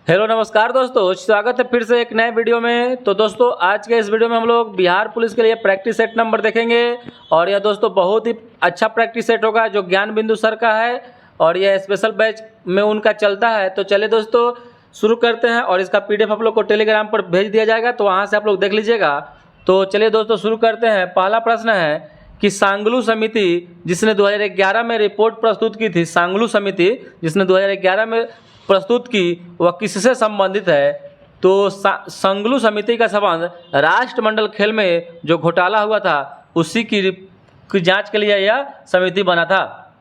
Hello नमस्कार दोस्तों, स्वागत है फिर से एक नए वीडियो में। तो दोस्तों आज के इस वीडियो में हम लोग बिहार पुलिस के लिए प्रैक्टिस सेट नंबर देखेंगे और यह दोस्तों बहुत ही अच्छा प्रैक्टिस सेट होगा जो ज्ञान बिंदु सर का है और यह स्पेशल बैच में उनका चलता है। तो चलिए दोस्तों शुरू करते हैं और इसका पीडीएफ आप लोग को टेलीग्राम पर भेज दिया जाएगा, तो वहाँ से आप लोग देख लीजिएगा। तो चलिए दोस्तों शुरू करते हैं। पहला प्रश्न है कि सांगलू समिति जिसने 2011 में रिपोर्ट प्रस्तुत की थी, सांगलू समिति जिसने 2011 में प्रस्तुत की वह किससे संबंधित है? तो सांगलू समिति का संबंध राष्ट्रमंडल खेल में जो घोटाला हुआ था उसी की जांच के लिए यह समिति बना था।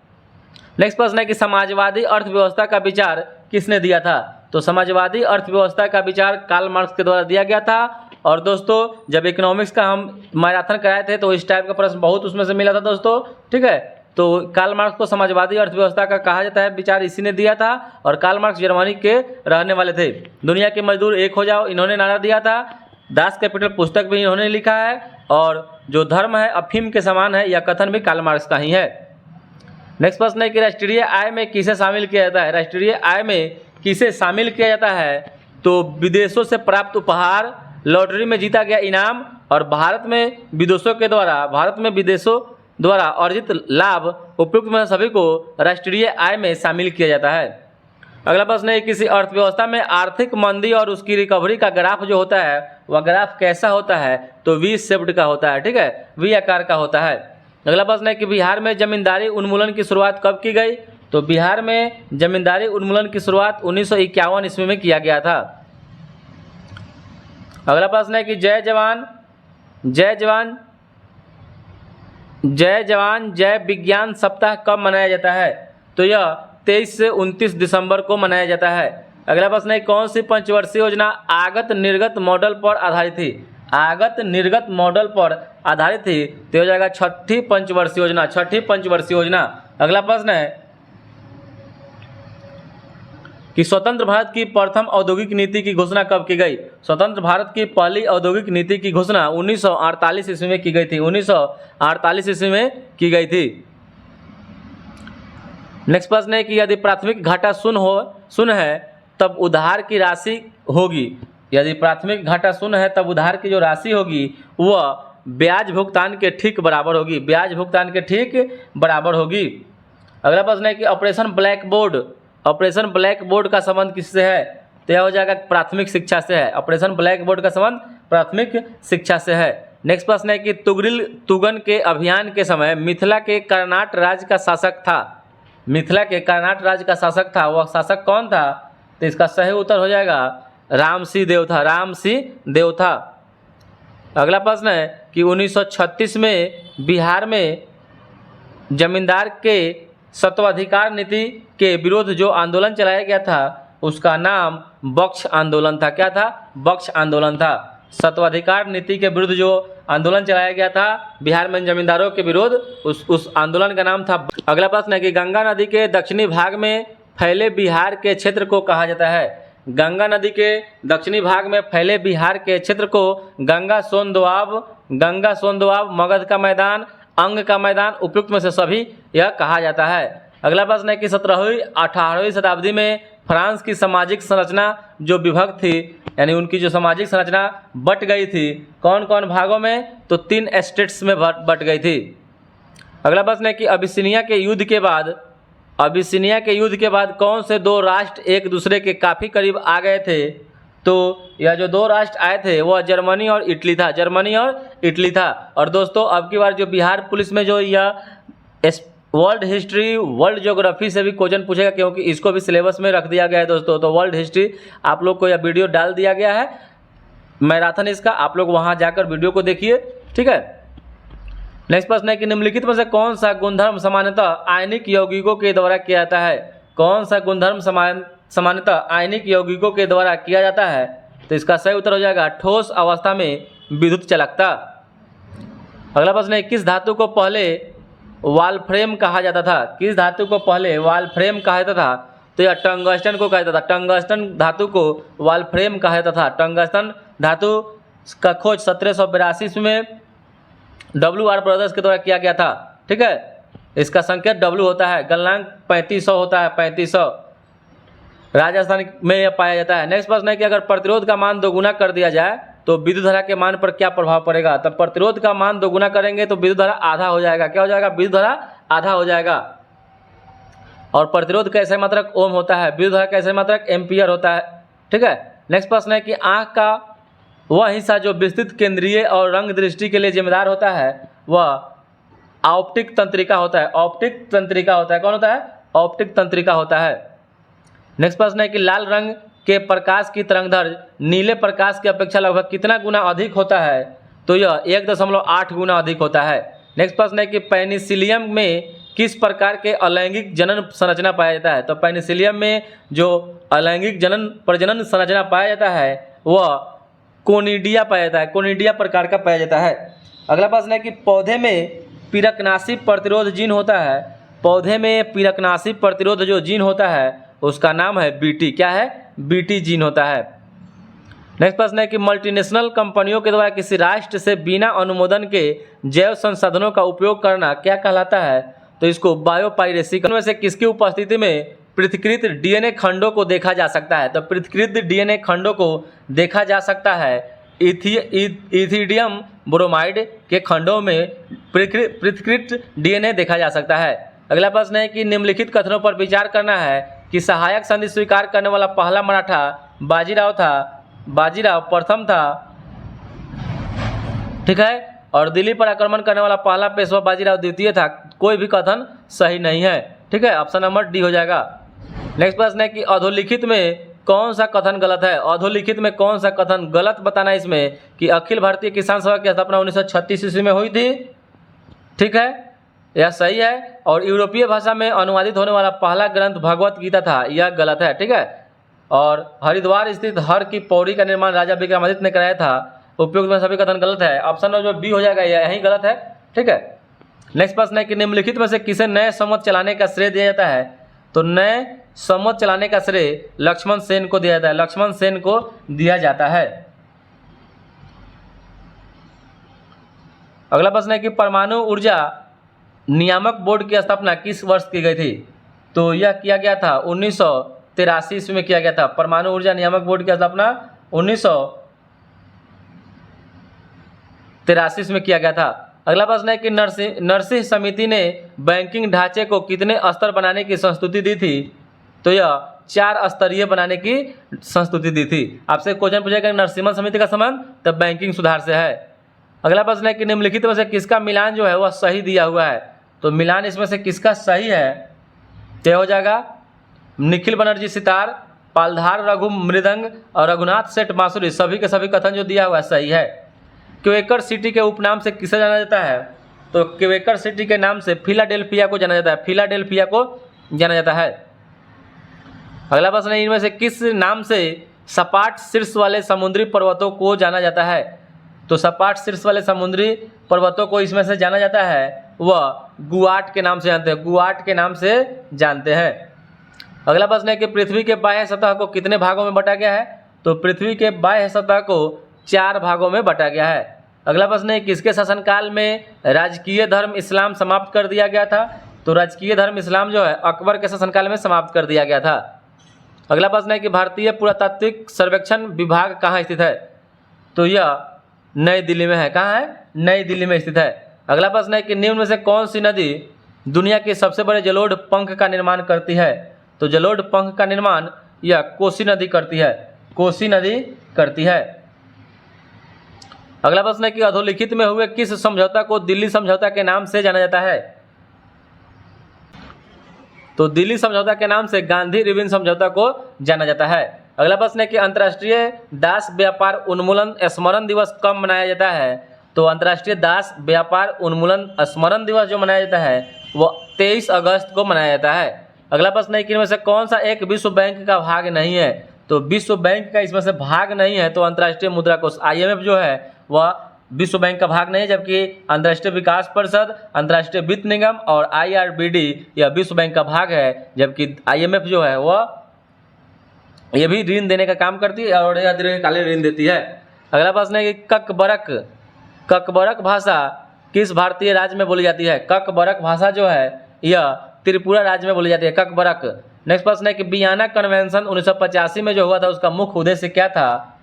नेक्स्ट प्रश्न है कि समाजवादी अर्थव्यवस्था का विचार किसने दिया था? तो समाजवादी अर्थव्यवस्था का विचार कार्ल मार्क्स के द्वारा दिया गया था। और दोस्तों जब इकोनॉमिक्स का हम मैराथन कराए थे तो इस टाइप का प्रश्न बहुत उसमें से मिला था दोस्तों, ठीक है। तो कार्ल मार्क्स को समाजवादी अर्थव्यवस्था का कहा जाता है, विचार इसी ने दिया था। और कार्ल मार्क्स जर्मनी के रहने वाले थे। दुनिया के मजदूर एक हो जाओ इन्होंने नारा दिया था। दास कैपिटल पुस्तक भी इन्होंने लिखा है। और जो धर्म है अफीम के समान है, यह कथन भी कार्ल मार्क्स का ही है। नेक्स्ट प्रश्न है कि राष्ट्रीय आय में किसे शामिल किया जाता है? राष्ट्रीय आय में किसे शामिल किया जाता है? तो विदेशों से प्राप्त उपहार, लॉटरी में जीता गया इनाम और भारत में विदेशों द्वारा अर्जित लाभ उपयुक्त में सभी को राष्ट्रीय आय में शामिल किया जाता है। अगला प्रश्न है किसी अर्थव्यवस्था में आर्थिक मंदी और उसकी रिकवरी का ग्राफ जो होता है वह ग्राफ कैसा होता है? तो वी शेप्ड का होता है, ठीक है, वी आकार का होता है। अगला प्रश्न है कि बिहार में जमींदारी उन्मूलन की शुरुआत कब की गई? तो बिहार में जमींदारी उन्मूलन की शुरुआत 1951 ईस्वी में किया गया था। अगला प्रश्न है कि जय जवान जय विज्ञान सप्ताह कब मनाया जाता है? तो यह 23 से 29 दिसंबर को मनाया जाता है। अगला प्रश्न है कौन सी पंचवर्षीय योजना आगत निर्गत मॉडल पर आधारित थी? आगत निर्गत मॉडल पर आधारित थी तो हो जाएगा छठी पंचवर्षीय योजना। अगला प्रश्न है कि स्वतंत्र भारत की प्रथम औद्योगिक नीति की घोषणा कब की गई? स्वतंत्र भारत की पहली औद्योगिक नीति की घोषणा 1948 ईस्वी में की गई थी। 1948 ईस्वी में की गई थी। नेक्स्ट प्रश्न है कि यदि प्राथमिक घाटा शून्य है तब उधार की राशि होगी। यदि प्राथमिक घाटा शून्य है तब उधार की जो राशि होगी वह ब्याज भुगतान के ठीक बराबर होगी। अगला प्रश्न है कि ऑपरेशन ब्लैक बोर्ड का संबंध किससे है? तो यह हो जाएगा प्राथमिक शिक्षा से है। ऑपरेशन ब्लैक बोर्ड का संबंध प्राथमिक शिक्षा से है। नेक्स्ट प्रश्न है कि तुगरिल तुगन के अभियान के समय मिथिला के कर्नाट राज्य का शासक था। वह शासक कौन था? तो इसका सही उत्तर हो जाएगा राम सिंह देव था। अगला प्रश्न है कि 1936 में बिहार में जमींदार के सत्वाधिकार नीति के विरुद्ध जो आंदोलन चलाया गया था उसका नाम बख्श आंदोलन था। क्या था? बख्श आंदोलन था। सत्वाधिकार नीति के विरुद्ध जो आंदोलन चलाया गया था बिहार में जमींदारों के विरुद्ध, उस आंदोलन का नाम था। अगला प्रश्न है कि गंगा नदी के दक्षिणी भाग में फैले बिहार के क्षेत्र को कहा जाता है? गंगा नदी के दक्षिणी भाग में फैले बिहार के क्षेत्र को गंगा सोन दोआब, मगध का मैदान, अंग का मैदान, उपयुक्त में से सभी यह कहा जाता है। अगला प्रश्न है कि 17वीं 18वीं शताब्दी में फ्रांस की सामाजिक संरचना जो विभक्त थी, यानी उनकी जो सामाजिक संरचना बट गई थी, कौन कौन भागों में? तो 3 स्टेट्स में बट गई थी। अगला प्रश्न है कि अबिसिनिया के युद्ध के बाद कौन से 2 राष्ट्र एक दूसरे के काफ़ी करीब आ गए थे? तो यह जो 2 राष्ट्र आए थे वह जर्मनी और इटली था। और दोस्तों अब की बार जो बिहार पुलिस में जो यह वर्ल्ड ज्योग्राफी से भी क्वेश्चन पूछेगा, क्योंकि इसको भी सिलेबस में रख दिया गया है दोस्तों। तो वर्ल्ड हिस्ट्री आप लोग को यह वीडियो डाल दिया गया है मैराथन इसका, आप लोग वहाँ जाकर वीडियो को देखिए, ठीक है। नेक्स्ट प्रश्न है कि निम्नलिखित में से कौन सा गुणधर्म सामान्यतः आयनिक यौगिकों के द्वारा किया जाता है? कौन सा गुणधर्म सामान्यतः आयनिक यौगिकों के द्वारा किया जाता है? तो इसका सही उत्तर हो जाएगा ठोस अवस्था में विद्युत चालकता। अगला प्रश्न है किस धातु को पहले वालफ्रेम कहा जाता था? तो यह टंगस्टन को कहा जाता था। टंगस्टन धातु को वालफ्रेम कहा जाता था। टंगस्टन धातु का खोज 1782 में WR ब्रदर्स के द्वारा किया गया था, ठीक है। इसका संकेत W होता है, गलनांक 3500 होता है, 3500। राजस्थान में यह पाया जाता है। नेक्स्ट प्रश्न है कि अगर प्रतिरोध का मान दोगुना कर दिया जाए तो विद्युत धारा के मान पर क्या प्रभाव पड़ेगा। तब प्रतिरोध का मान दोगुना करेंगे तो विद्युत धारा आधा हो जाएगा। क्या हो जाएगा? विद्युत धारा आधा हो जाएगा। और प्रतिरोध कैसे मात्रक ओम होता है, विद्युत धारा कैसे मात्रक एम्पियर होता है। ठीक है। नेक्स्ट प्रश्न है कि आंख का वह हिस्सा जो विस्तृत केंद्रीय और रंग दृष्टि के लिए जिम्मेदार होता है वह ऑप्टिक तंत्रिका होता है। ऑप्टिक तंत्रिका होता है। कौन होता है? ऑप्टिक तंत्रिका होता है। नेक्स्ट प्रश्न है कि लाल रंग के प्रकाश की तरंगदैर्घ्य नीले प्रकाश की अपेक्षा लगभग कितना गुना अधिक होता है। तो यह 1.8 गुना अधिक होता है। नेक्स्ट प्रश्न है कि पेनिसिलियम में किस प्रकार के अलैंगिक जनन संरचना पाया जाता है। तो पेनिसिलियम में जो अलैंगिक प्रजनन संरचना पाया जाता है वह कोनिडिया पाया जाता है। कोनिडिया प्रकार का पाया जाता है। अगला प्रश्न है कि पौधे में पीरकनाशी प्रतिरोध जीन होता है। पौधे में पीरकनाशी प्रतिरोध जो जीन होता है उसका नाम है बीटी। क्या है? बीटी जीन होता है। नेक्स्ट प्रश्न है कि मल्टीनेशनल कंपनियों के द्वारा किसी राष्ट्र से बिना अनुमोदन के जैव संसाधनों का उपयोग करना क्या कहलाता है। तो इसको बायोपायरेसी में से किसकी उपस्थिति में पृथकृत डीएनए खंडों को देखा जा सकता है। तो पृथकृत डीएनए खंडों को देखा जा सकता है इथिडियम ब्रोमाइड के खंडों में पृथकृत डीएनए देखा जा सकता है। अगला प्रश्न है कि निम्नलिखित कथनों पर विचार करना है कि सहायक संधि स्वीकार करने वाला पहला मराठा बाजीराव था। बाजीराव प्रथम था। ठीक है। और दिल्ली पर आक्रमण करने वाला पहला पेशवा बाजीराव द्वितीय था। कोई भी कथन सही नहीं है। ठीक है। ऑप्शन नंबर डी हो जाएगा। नेक्स्ट प्रश्न है कि अधोलिखित में कौन सा कथन गलत है। अधोलिखित में कौन सा कथन गलत बताना इसमें कि अखिल भारतीय किसान सभा की स्थापना 1936 ईस्वी में हुई थी। ठीक है, यह सही है। और यूरोपीय भाषा में अनुवादित होने वाला पहला ग्रंथ भगवत गीता था, यह गलत है। ठीक है। और हरिद्वार स्थित हर की पौड़ी का निर्माण राजा विक्रमादित्य ने कराया था। उपयुक्त में सभी कथन गलत है। ऑप्शन नंबर बी हो जाएगा, यह यही गलत है। ठीक है। नेक्स्ट प्रश्न है कि निम्नलिखित में से किसे नए संवत चलाने का श्रेय दिया जाता है। तो नए संवत चलाने का श्रेय लक्ष्मण सेन को दिया जाता है। लक्ष्मण सेन को दिया जाता है। अगला प्रश्न है कि परमाणु ऊर्जा नियामक बोर्ड की स्थापना किस वर्ष की गई थी। तो यह किया गया था 1983 ईस्वी में किया गया था। परमाणु ऊर्जा नियामक बोर्ड की स्थापना 1983 में किया गया था। अगला प्रश्न है कि नरसिंह समिति ने बैंकिंग ढांचे को कितने स्तर बनाने की संस्तुति दी थी। तो यह 4 स्तरीय बनाने की संस्तुति दी थी। आपसे क्वेश्चन पूछेगा नरसिम्हा समिति का संबंध तब बैंकिंग सुधार से है। अगला प्रश्न है कि निम्नलिखित में से किसका मिलान जो है वह सही दिया हुआ है। तो मिलान इसमें से किसका सही है। क्या हो जाएगा? निखिल बनर्जी सितार, पालधार रघु मृदंग और रघुनाथ सेठ बांसुरी, सभी के सभी कथन जो दिया हुआ है सही है। क्वेकर सिटी के उपनाम से किसे जाना जाता है। तो क्वेकर सिटी के नाम से फिलाडेल्फिया को जाना जाता है। फिलाडेल्फिया को जाना जाता है। अगला प्रश्न है इनमें से किस नाम से सपाट शीर्ष वाले समुद्री पर्वतों को जाना जाता है। तो सपाट शीर्ष वाले समुद्री पर्वतों को इसमें से जाना जाता है वह गुआट के नाम से जानते हैं। गुआट के नाम से जानते हैं। अगला प्रश्न है कि पृथ्वी के बाह्य सतह को कितने भागों में बांटा गया है। तो पृथ्वी के बाह्य सतह को 4 भागों में बांटा गया है। अगला प्रश्न है किसके शासनकाल में राजकीय धर्म इस्लाम समाप्त कर दिया गया था। तो राजकीय धर्म इस्लाम जो है अकबर के शासनकाल में समाप्त कर दिया गया था। अगला प्रश्न है कि भारतीय पुरातात्विक सर्वेक्षण विभाग कहाँ स्थित है। तो यह नई दिल्ली में है। कहाँ है? नई दिल्ली में स्थित है। अगला प्रश्न है कि निम्न में से कौन सी नदी दुनिया के सबसे बड़े जलोढ़ पंख का निर्माण करती है। तो जलोढ़ पंख का निर्माण यह कोसी नदी करती है। कोसी नदी करती है। अगला प्रश्न है कि अधोलिखित में हुए किस समझौता को दिल्ली समझौता के नाम से जाना जाता है। तो दिल्ली समझौता के नाम से गांधी रिविन समझौता को जाना जाता है। अगला प्रश्न है कि अंतर्राष्ट्रीय दास व्यापार उन्मूलन स्मरण दिवस कब मनाया जाता है। तो अंतर्राष्ट्रीय दास व्यापार उन्मूलन स्मरण दिवस जो मनाया जाता है वह 23 अगस्त को मनाया जाता है। अगला प्रश्न है कि इनमें से कौन सा एक विश्व बैंक का भाग नहीं है। तो विश्व बैंक का इसमें से भाग नहीं है। तो अंतर्राष्ट्रीय मुद्रा कोष IMF जो है वह विश्व बैंक का भाग नहीं है, जबकि अंतर्राष्ट्रीय विकास परिषद, अंतर्राष्ट्रीय वित्त निगम और IRBD यह विश्व बैंक का भाग है, जबकि IMF जो है वह ये भी ऋण देने का काम करती है और यह दीर्घकालीन ऋण देती है। अगला प्रश्न है कि ककबरक भाषा किस भारतीय राज्य में बोली जाती है। ककबरक भाषा जो है यह त्रिपुरा राज्य में बोली जाती है। ककबरक। नेक्स्ट प्रश्न है कि वियना कन्वेंशन 1985 में जो हुआ था उसका मुख्य उद्देश्य क्या था?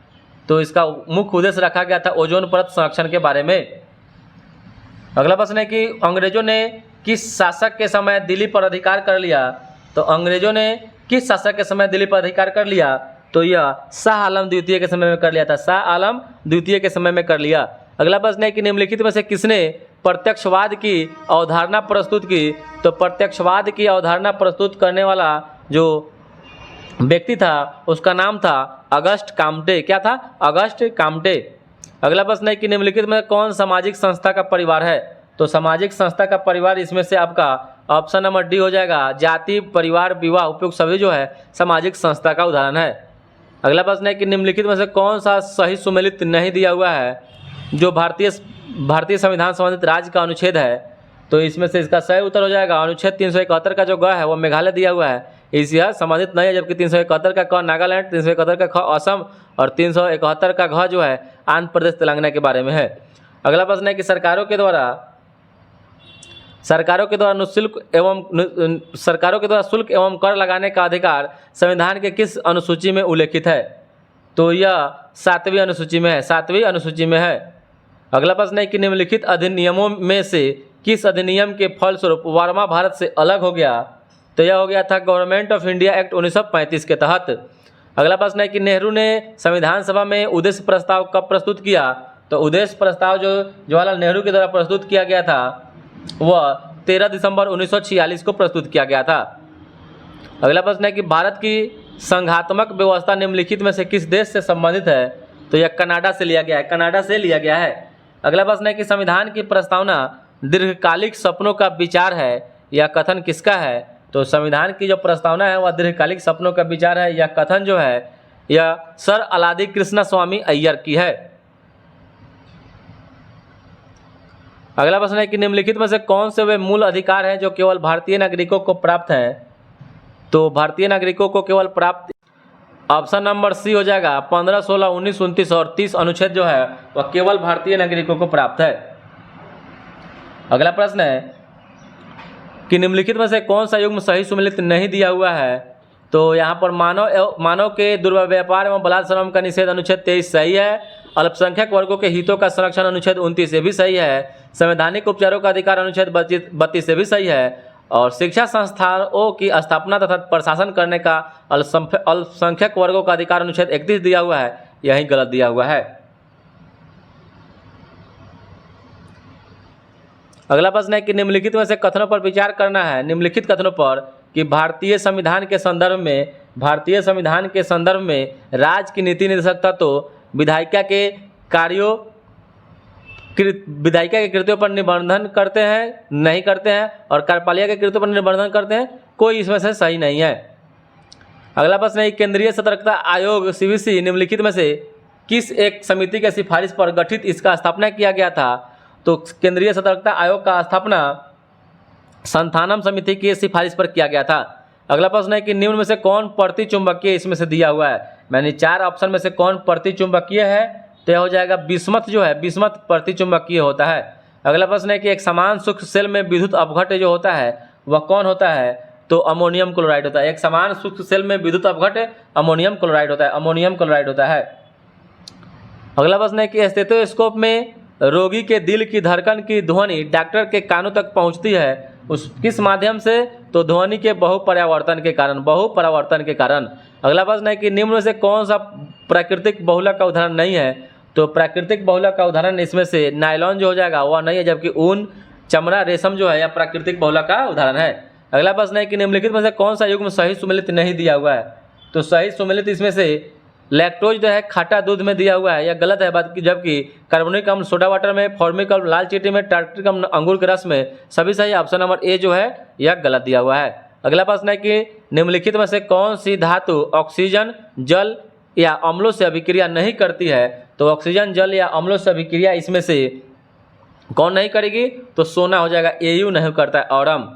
तो इसका मुख्य उद्देश्य रखा गया था ओजोन परत संरक्षण के बारे में। अगला प्रश्न है कि अंग्रेजों ने किस शासक के समय दिल्ली पर अधिकार कर लिया? तो अंग्रेजों ने किस शासक के समय दिल्ली पर अधिकार कर लिया? तो यह शाह आलम द्वितीय के समय में कर लिया था। शाह आलम द्वितीय के समय में कर लिया। अगला प्रश्न है कि निम्नलिखित में से किसने प्रत्यक्षवाद की अवधारणा प्रस्तुत की? तो प्रत्यक्षवाद की अवधारणा प्रस्तुत करने वाला जो व्यक्ति था उसका नाम था अगस्ट काम्टे। क्या था? Auguste Comte. अगला प्रश्न है कि निम्नलिखित में कौन सामाजिक संस्था का परिवार है? तो सामाजिक संस्था का परिवार इसमें से आपका ऑप्शन नंबर डी हो जाएगा। जाति, परिवार, विवाह, उपयुक्त सभी जो है सामाजिक संस्था का उदाहरण है। अगला प्रश्न है कि निम्नलिखित में से कौन सा सही सुमेलित नहीं दिया हुआ है जो भारतीय संविधान संबंधित राज्य का अनुच्छेद है? तो इसमें से इसका सही उत्तर हो जाएगा अनुच्छेद 371 का जो ग है वो मेघालय दिया हुआ है, इससे संबंधित नहीं है। जबकि 371 का क नागालैंड, 371 का ख असम और 371 का घ जो है आंध्र प्रदेश तेलंगाना के बारे में है। अगला प्रश्न है कि सरकारों के द्वारा शुल्क एवं कर लगाने का अधिकार संविधान के किस अनुसूची में उल्लेखित है? तो यह 7वीं अनुसूची में है। 7वीं अनुसूची में है। अगला प्रश्न है कि निम्नलिखित अधिनियमों में से किस अधिनियम के फलस्वरूप वर्मा भारत से अलग हो गया? तो यह हो गया था गवर्नमेंट ऑफ इंडिया एक्ट 1935 के तहत। अगला प्रश्न है कि नेहरू ने संविधान सभा में उद्देश्य प्रस्ताव कब प्रस्तुत किया? तो उद्देश्य प्रस्ताव जो जवाहरलाल नेहरू के द्वारा प्रस्तुत किया गया था वह 13 दिसंबर 1946 को प्रस्तुत किया गया था। अगला प्रश्न है कि भारत की संघात्मक व्यवस्था निम्नलिखित में से किस देश से संबंधित है? तो यह कनाडा से लिया गया है। कनाडा से लिया गया है। अगला प्रश्न है कि संविधान की प्रस्तावना दीर्घकालिक सपनों का विचार है, यह कथन किसका है? तो संविधान की जो प्रस्तावना है वह दीर्घकालिक सपनों का विचार है, यह कथन जो है यह सर अलादी कृष्णा स्वामी अय्यर की है। अगला प्रश्न है कि निम्नलिखित में से कौन से वे मूल अधिकार हैं जो केवल भारतीय नागरिकों को प्राप्त हैं? तो भारतीय नागरिकों को केवल प्राप्त ऑप्शन नंबर सी हो जाएगा। 15, 16, 19, 29 और 30 अनुच्छेद जो है वह केवल भारतीय नागरिकों को प्राप्त है। अगला प्रश्न है कि निम्नलिखित में से कौन सा युग्म सही सुमेलित नहीं दिया हुआ है? तो यहाँ पर मानव के दुर्व्यापार एवं बलात्कार श्रम का निषेध अनुच्छेद 23 सही है। अल्पसंख्यक वर्गों के हितों का संरक्षण अनुच्छेद 29 से भी सही है। संवैधानिक उपचारों का अधिकार अनुच्छेद 32 से भी सही है। और शिक्षा संस्थानों की स्थापना तथा प्रशासन करने का अल्पसंख्यक वर्गों का अधिकार अनुच्छेद 31 दिया हुआ है, यही गलत दिया हुआ है। अगला प्रश्न है कि निम्नलिखित में से कथनों पर विचार करना है। निम्नलिखित कथनों पर कि भारतीय संविधान के संदर्भ में राज्य की नीति निर्देशकता तो विधायिका के कृत्यों पर निबंधन करते हैं, नहीं करते हैं, और कार्यपालिका के कृत्यों पर निबंधन करते हैं, कोई इसमें से सही नहीं है। अगला प्रश्न है केंद्रीय सतर्कता आयोग CVC निम्नलिखित में से किस एक समिति के सिफारिश पर गठित इसका स्थापना किया गया था? तो केंद्रीय सतर्कता आयोग का स्थापना संथानम समिति की सिफारिश पर किया गया था। अगला प्रश्न है कि निम्न में से कौन प्रतिचुंबकीय इसमें से दिया हुआ है? मैंने 4 ऑप्शन में से कौन प्रतिचुंबकीय है? तो यह हो जाएगा बिस्मथ जो है, बिस्मथ प्रतिचुंबकीय होता है। अगला प्रश्न है कि एक समान सूक्ष्म सेल में विद्युत अपघट्य जो होता है वह कौन होता है? तो अमोनियम क्लोराइड होता है। एक समान सूक्ष्म सेल में विद्युत अपघट्य अमोनियम क्लोराइड होता है, अमोनियम क्लोराइड होता है। अगला प्रश्न है कि स्टेथोस्कोप में रोगी के दिल की धड़कन की ध्वनि डॉक्टर के कानों तक पहुंचती है उस किस माध्यम से? तो ध्वनि के बहुपरावर्तन के कारण। अगला प्रश्न है कि निम्न में से कौन सा प्राकृतिक बहुलक का उदाहरण नहीं है? तो प्राकृतिक बहुलक का उदाहरण इसमें से नायलॉन जो हो जाएगा वह नहीं है, जबकि ऊन, चमड़ा, रेशम जो है यह प्राकृतिक बहुलक का उदाहरण है। अगला प्रश्न है कि निम्नलिखित में से कौन सा युग्म सही सुमेलित नहीं दिया हुआ है? तो सही सुमेलित इसमें से लैक्टोज जो है खट्टा दूध में दिया हुआ है, यह गलत है। जबकि कार्बोनिक अम्ल सोडा वाटर में, फॉर्मिक अम्ल लाल चींटी में, टार्ट्रिक अम्ल अंगूर के रस में सभी सही। ऑप्शन नंबर ए जो है यह गलत दिया हुआ है। अगला प्रश्न है कि निम्नलिखित में से कौन सी धातु ऑक्सीजन, जल या अम्लों से अभिक्रिया नहीं करती है? तो ऑक्सीजन, जल या अम्लों से अभिक्रिया इसमें से कौन नहीं करेगी? तो सोना हो जाएगा। Au नहीं करता है, ऑरम।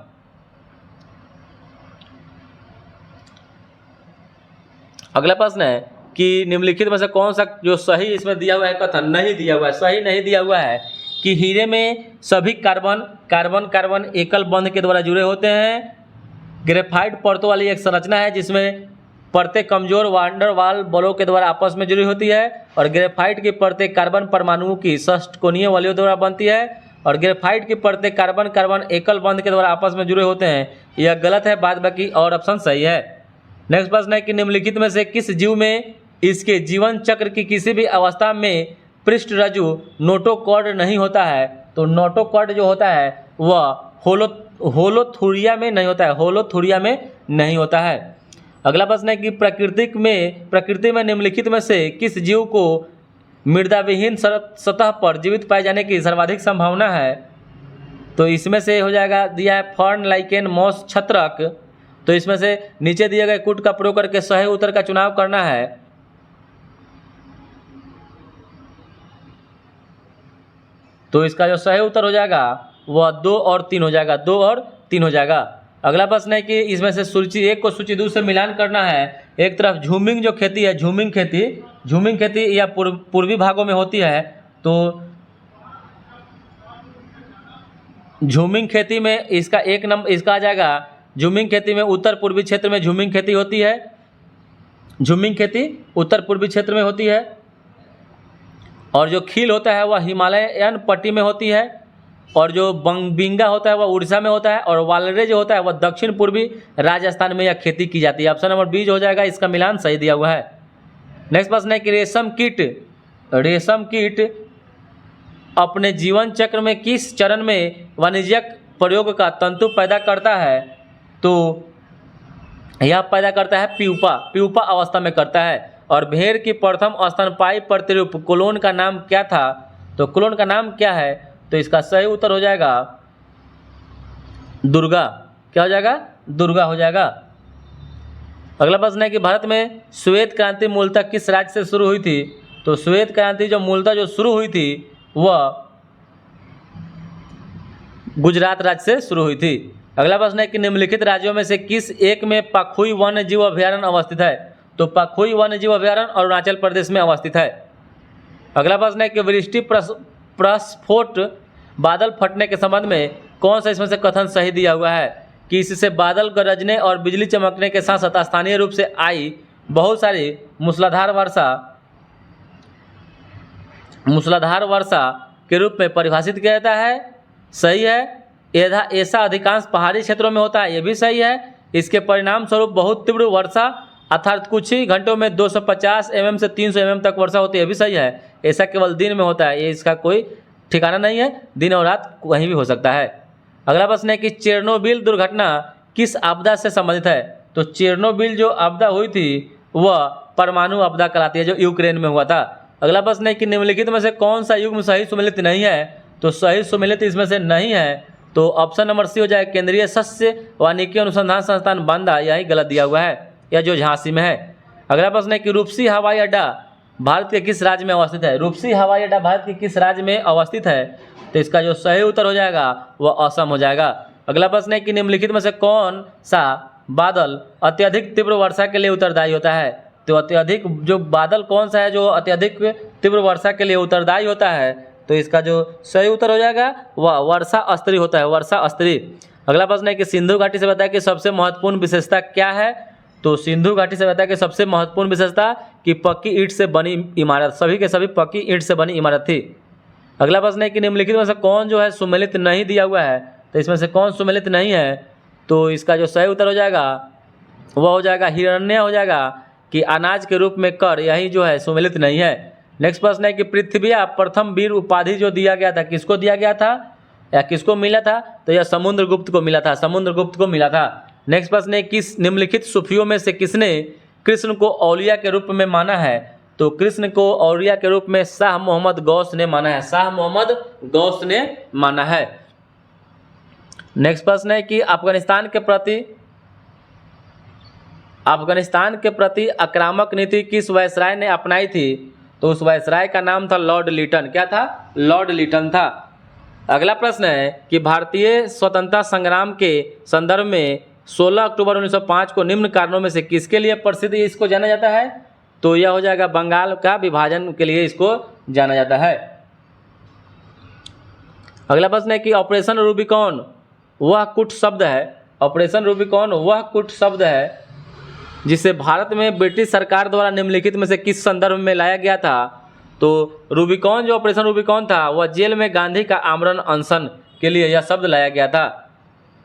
अगला प्रश्न है कि निम्नलिखित में से कौन सा जो सही इसमें दिया हुआ है कथन नहीं दिया हुआ है, सही नहीं दिया हुआ है कि हीरे में सभी कार्बन एकल बंध के द्वारा जुड़े होते हैं ग्रेफाइट परतों वाली एक संरचना है जिसमें परतें कमजोर वांडर वाल बलों के द्वारा आपस में जुड़ी होती है, और ग्रेफाइट की परतें कार्बन परमाणुओं की षष्ठकोणीय वलयों द्वारा बनती है, और ग्रेफाइट की परतें कार्बन कार्बन एकल बंध के द्वारा आपस में जुड़े होते हैं। यह गलत है, बाद बाकी और ऑप्शन सही है। नेक्स्ट प्रश्न है कि निम्नलिखित में से किस जीव में इसके जीवन चक्र की किसी भी अवस्था में पृष्ठरज्जु नोटोकॉर्ड नहीं होता है? तो नोटोकॉर्ड जो होता है वह होलोथुरिया में नहीं होता है, होलोथुरिया में नहीं होता है। अगला प्रश्न है कि प्रकृति में निम्नलिखित में से किस जीव को मृदा विहीन सतह पर जीवित पाए जाने की सर्वाधिक संभावना है? तो इसमें से हो जाएगा, दिया है फर्न, लाइकेन, मॉस, छत्रक। तो इसमें से नीचे दिए गए कूट का प्रयोग करके सही उत्तर का चुनाव करना है। तो इसका जो सही उत्तर हो जाएगा वह 2 और 3 हो जाएगा, 2 और 3 हो जाएगा। अगला प्रश्न है कि इसमें से सूची 1 को सूची 2 से मिलान करना है। एक तरफ झूमिंग जो खेती है, झूमिंग खेती या पूर्वी भागों में होती है। तो झूमिंग खेती में इसका 1 नंबर इसका आ जाएगा, झूमिंग खेती में उत्तर पूर्वी क्षेत्र में झूमिंग खेती होती है। झूमिंग खेती उत्तर पूर्वी क्षेत्र में होती है, और जो खील होता है वह हिमालयन पट्टी में होती है, और जो बिंगा होता है वह उड़ीसा में होता है, और वालरे जो होता है वह दक्षिण पूर्वी राजस्थान में यह खेती की जाती है। ऑप्शन नंबर बी हो जाएगा, इसका मिलान सही दिया हुआ है। नेक्स्ट प्रश्न है कि रेशम कीट अपने जीवन चक्र में किस चरण में वाणिज्यिक प्रयोग का तंतु पैदा करता है? तो यह पैदा करता है प्यूपा अवस्था में करता है। और भेड़ की प्रथम स्तनपायी प्रतिरूप क्लोन का नाम क्या था? तो क्लोन का नाम क्या है? तो इसका सही उत्तर हो जाएगा दुर्गा। क्या हो जाएगा? दुर्गा हो जाएगा। अगला प्रश्न है कि भारत में श्वेत क्रांति मूलतः किस राज्य से शुरू हुई थी? तो श्वेत क्रांति जो मूलतः शुरू हुई थी वह गुजरात राज्य से शुरू हुई थी। अगला प्रश्न है कि निम्नलिखित राज्यों में से किस एक में पखुई वन्य जीव अभयारण्य अवस्थित है? तो पखुई वन्य जीव अभयारण्य अरुणाचल प्रदेश में अवस्थित है। अगला प्रश्न है कि वृष्टि प्रस्फोट बादल फटने के संबंध में कौन सा इसमें से कथन सही दिया हुआ है? कि इससे बादल गरजने और बिजली चमकने के साथ साथ स्थानीय रूप से आई बहुत सारी मूसलाधार वर्षा के रूप में परिभाषित किया जाता है। सही है। ऐसा अधिकांश पहाड़ी क्षेत्रों में होता है, ये भी सही है। इसके परिणाम स्वरूप बहुत तीव्र वर्षा अर्थात कुछ ही घंटों में 250 mm से 300 mm तक वर्षा होती है, ये भी सही है। ऐसा केवल दिन में होता है, ये इसका कोई ठिकाना नहीं है, दिन और रात कहीं भी हो सकता है। अगला प्रश्न है कि चेरनोबिल दुर्घटना किस आपदा से संबंधित है? तो चेरनोबिल जो आपदा हुई थी वह परमाणु आपदा कहलाती है, जो यूक्रेन में हुआ था। अगला प्रश्न है कि निम्नलिखित में से कौन सा युग्म सही सुमेलित नहीं है? तो सही सुमेलित इसमें से नहीं है, तो ऑप्शन नंबर सी हो जाए, केंद्रीय शस्य वानिकी अनुसंधान संस्थान बांदा, यही गलत दिया हुआ है, या जो झांसी में है। अगला प्रश्न है कि रूपसी हवाई अड्डा भारत के किस राज्य में अवस्थित है? रूपसी हवाई अड्डा भारत के किस राज्य में अवस्थित है? तो इसका जो सही उत्तर हो जाएगा वह असम हो जाएगा। अगला प्रश्न है कि निम्नलिखित में से कौन सा बादल अत्यधिक तीव्र वर्षा के लिए उत्तरदायी होता है? तो अत्यधिक जो बादल कौन सा है जो अत्यधिक तीव्र वर्षा के लिए उत्तरदायी होता है? तो इसका जो सही उत्तर हो जाएगा वह वर्षा स्तरी होता है, वर्षा स्तरी। अगला प्रश्न है कि सिंधु घाटी से बताया कि सबसे महत्वपूर्ण विशेषता क्या है? तो सिंधु घाटी से बताया कि सबसे महत्वपूर्ण विशेषता कि पक्की ईंट से बनी इमारत, सभी के सभी पक्की ईंट से बनी इमारत थी। अगला प्रश्न है कि निम्नलिखित में से कौन जो है सुमेलित नहीं दिया हुआ है? तो इसमें से कौन सुमेलित नहीं है? तो इसका जो सही उत्तर हो जाएगा वह हो जाएगा हिरण्य हो जाएगा, कि अनाज के रूप में कर, यही जो है सुमेलित नहीं है। नेक्स्ट प्रश्न है कि पृथ्वी प्रथम वीर उपाधि जो दिया गया था किसको दिया गया था या किसको मिला था? तो यह समुद्रगुप्त को मिला था, समुद्रगुप्त को मिला था। नेक्स्ट प्रश्न है किस निम्नलिखित सूफियों में से किसने कृष्ण को औलिया के रूप में माना है? तो कृष्ण को औलिया के रूप में शाह मोहम्मद गौस ने माना है, शाह मोहम्मद गौस ने माना है। नेक्स्ट प्रश्न है कि अफगानिस्तान के प्रति आक्रामक नीति किस वायसराय ने अपनाई थी? तो उस वायसराय का नाम था लॉर्ड लिटन। क्या था? लॉर्ड लिटन था। अगला प्रश्न है कि भारतीय स्वतंत्रता संग्राम के संदर्भ में 16 अक्टूबर 1905 को निम्न कारणों में से किसके लिए प्रसिद्ध इसको जाना जाता है? तो यह हो जाएगा बंगाल का विभाजन के लिए इसको जाना जाता है। अगला प्रश्न है कि ऑपरेशन रूबिकॉन वह कुट शब्द है ऑपरेशन रूबिकॉन वह कूट शब्द है जिसे भारत में ब्रिटिश सरकार द्वारा निम्नलिखित में से किस संदर्भ में लाया गया था। तो रूबिकॉन जो ऑपरेशन रूबिकॉन था वह जेल में गांधी का आमरण अनशन के लिए यह शब्द लाया गया था।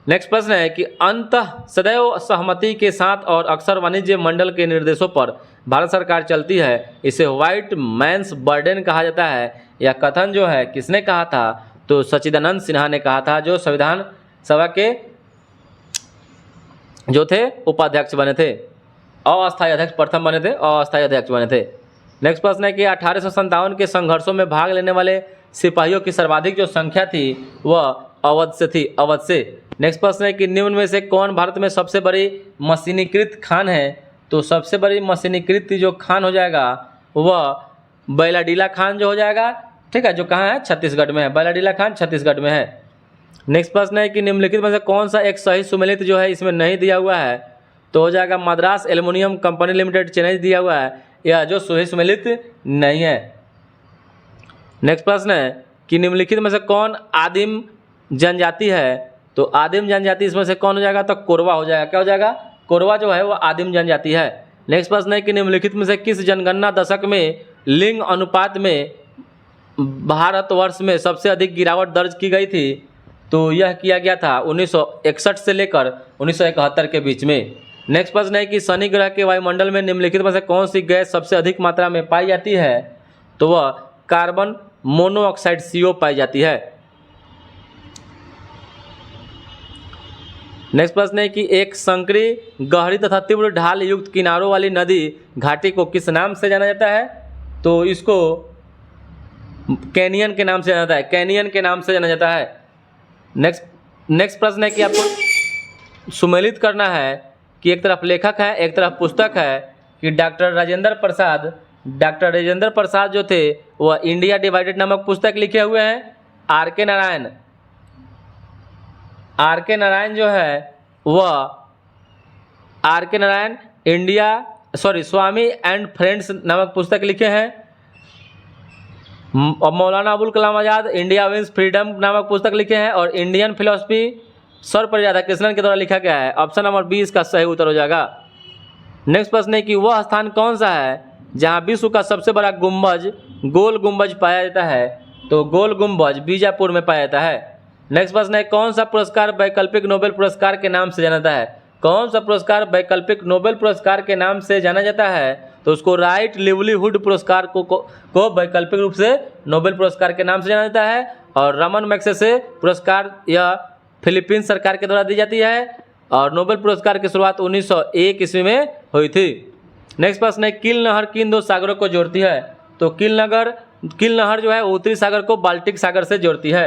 नेक्स्ट प्रश्न है कि अंततः सदैव सहमति के साथ और अक्सर वाणिज्य मंडल के निर्देशों पर भारत सरकार चलती है, इसे व्हाइट मैंस बर्डन कहा जाता है। यह कथन जो है किसने कहा था, तो सच्चिदानंद सिन्हा ने कहा था, जो संविधान सभा के जो थे उपाध्यक्ष बने थे, अस्थायी अध्यक्ष प्रथम बने थे, अस्थायी अध्यक्ष बने थे। नेक्स्ट प्रश्न है कि 1857 के संघर्षों में भाग लेने वाले सिपाहियों की सर्वाधिक जो संख्या थी वह अवध से थी, अवध से। नेक्स्ट प्रश्न है कि निम्न में से कौन भारत में सबसे बड़ी मशीनीकृत खान है। तो सबसे बड़ी मशीनीकृत जो खान हो जाएगा वह बैलाडीला खान जो हो जाएगा, ठीक है, जो कहाँ है, छत्तीसगढ़ में है। बैलाडीला खान छत्तीसगढ़ में है। नेक्स्ट प्रश्न है कि निम्नलिखित में से कौन सा एक सही सुमेलित जो है इसमें नहीं दिया हुआ है। तो हो जाएगा Madras aluminium company limited Chennai दिया हुआ है, यह जो सही सुमेलित नहीं है। नेक्स्ट प्रश्न है कि निम्नलिखित में से कौन आदिम जनजाति है। तो आदिम जनजाति इसमें से कौन हो जाएगा, तो कोरवा हो जाएगा। क्या हो जाएगा, कोरवा जो है वो आदिम जनजाति है। नेक्स्ट प्रश्न है कि निम्नलिखित में से किस जनगणना दशक में लिंग अनुपात में भारतवर्ष में सबसे अधिक गिरावट दर्ज की गई थी। तो यह किया गया था 1961 से लेकर 1971 के बीच में। नेक्स्ट प्रश्न है कि शनि ग्रह के वायुमंडल में निम्नलिखित में से कौन सी गैस सबसे अधिक मात्रा में पाई जाती है। तो वह कार्बन मोनोऑक्साइड CO पाई जाती है। नेक्स्ट प्रश्न है कि एक संकरी गहरी तथा तीव्र ढाल युक्त किनारों वाली नदी घाटी को किस नाम से जाना जाता है। तो इसको कैनियन के नाम से जाना जाता है, कैनियन के नाम से जाना जाता है। नेक्स्ट प्रश्न है कि आपको सुमेलित करना है कि एक तरफ लेखक है एक तरफ पुस्तक है कि डॉक्टर राजेंद्र प्रसाद जो थे वह इंडिया डिवाइडेड नामक पुस्तक लिखे हुए हैं। आर के नारायण जो है वह स्वामी एंड फ्रेंड्स नामक पुस्तक लिखे हैं। Maulana Abul Kalam Azad India wins freedom नामक पुस्तक लिखे हैं। और इंडियन फिलोसफी सर्वपल्ली राधाकृष्णन के द्वारा लिखा गया है। ऑप्शन नंबर 20 का सही उत्तर हो जाएगा। नेक्स्ट प्रश्न है कि वह स्थान कौन सा है जहां विश्व का सबसे बड़ा गुंबज गोल गुंबज पाया जाता है। तो गोल गुंबज बीजापुर में पाया जाता है। नेक्स्ट प्रश्न है कौन सा पुरस्कार वैकल्पिक नोबेल पुरस्कार के नाम से जाना जाता है। कौन सा पुरस्कार वैकल्पिक नोबेल पुरस्कार के नाम से जाना जाता है। तो उसको राइट लिवलीहुड पुरस्कार को वैकल्पिक रूप से नोबेल पुरस्कार के नाम से जाना जाता है। और रमन मैग्सेसे पुरस्कार यह फिलीपींस सरकार के द्वारा दी जाती है। और नोबेल पुरस्कार की शुरुआत 1901 ईस्वी में हुई थी। नेक्स्ट प्रश्न है किल नहर किन दो सागरों को जोड़ती है। तो किल नहर जो है उत्तरी सागर को बाल्टिक सागर से जोड़ती है।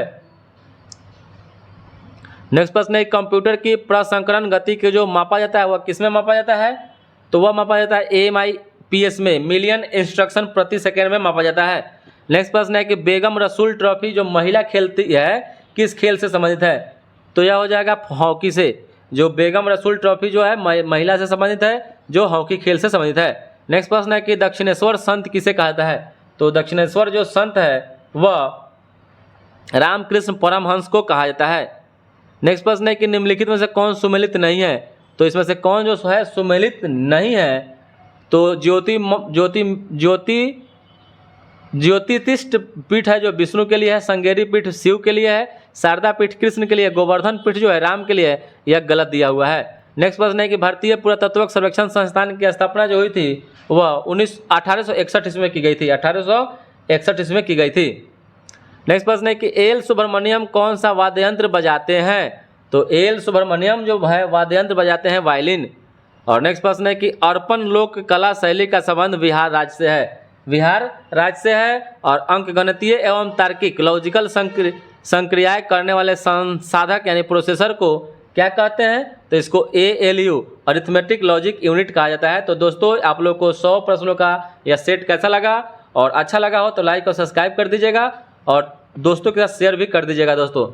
नेक्स्ट प्रश्न है कंप्यूटर की प्रसंस्करण गति के जो मापा जाता है वह किसमें मापा जाता है। तो वह मापा जाता है AMIPS में, मिलियन इंस्ट्रक्शन प्रति सेकेंड में मापा जाता है। नेक्स्ट प्रश्न है कि बेगम रसूल ट्रॉफी जो महिला खेलती है किस खेल से संबंधित है। तो यह हो जाएगा हॉकी से। जो बेगम रसूल ट्रॉफी जो है महिला से संबंधित है, जो हॉकी खेल से संबंधित है। नेक्स्ट प्रश्न है कि दक्षिणेश्वर संत किसे कहा जाता है। तो दक्षिणेश्वर जो संत है वह रामकृष्ण परमहंस को कहा जाता है। नेक्स्ट प्रश्न है कि निम्नलिखित में से कौन सुमेलित नहीं है। तो इसमें से कौन जो है सुमेलित नहीं है। तो ज्योतितिष्ठ पीठ है जो विष्णु के लिए है, संगेरी पीठ शिव के लिए है, शारदा पीठ कृष्ण के लिए, गोवर्धन पीठ जो है राम के लिए है, यह गलत दिया हुआ है। नेक्स्ट प्रश्न है कि भारतीय पुरातत्व सर्वेक्षण संस्थान की स्थापना जो हुई थी वह 1861 ईस्वी में की गई थी। 1861 ईस्वी में की गई थी। नेक्स्ट प्रश्न है कि एल सुब्रमण्यम कौन सा वाद्य यंत्र बजाते हैं। तो एल सुब्रमण्यम जो है वाद्य यंत्र बजाते हैं वायलिन। और नेक्स्ट प्रश्न है कि अर्पण लोक कला शैली का संबंध बिहार राज्य से है। बिहार राज्य से है। और अंक गणितीय एवं तार्किक लॉजिकल संक्रियाएं करने वाले संसाधक यानी प्रोसेसर को क्या कहते हैं। तो इसको ALU अरिथमेटिक लॉजिक यूनिट कहा जाता है। तो दोस्तों आप लोग को 100 प्रश्नों का यह सेट कैसा लगा, और अच्छा लगा हो तो लाइक और सब्सक्राइब कर दीजिएगा और दोस्तों के साथ शेयर भी कर दीजिएगा दोस्तों।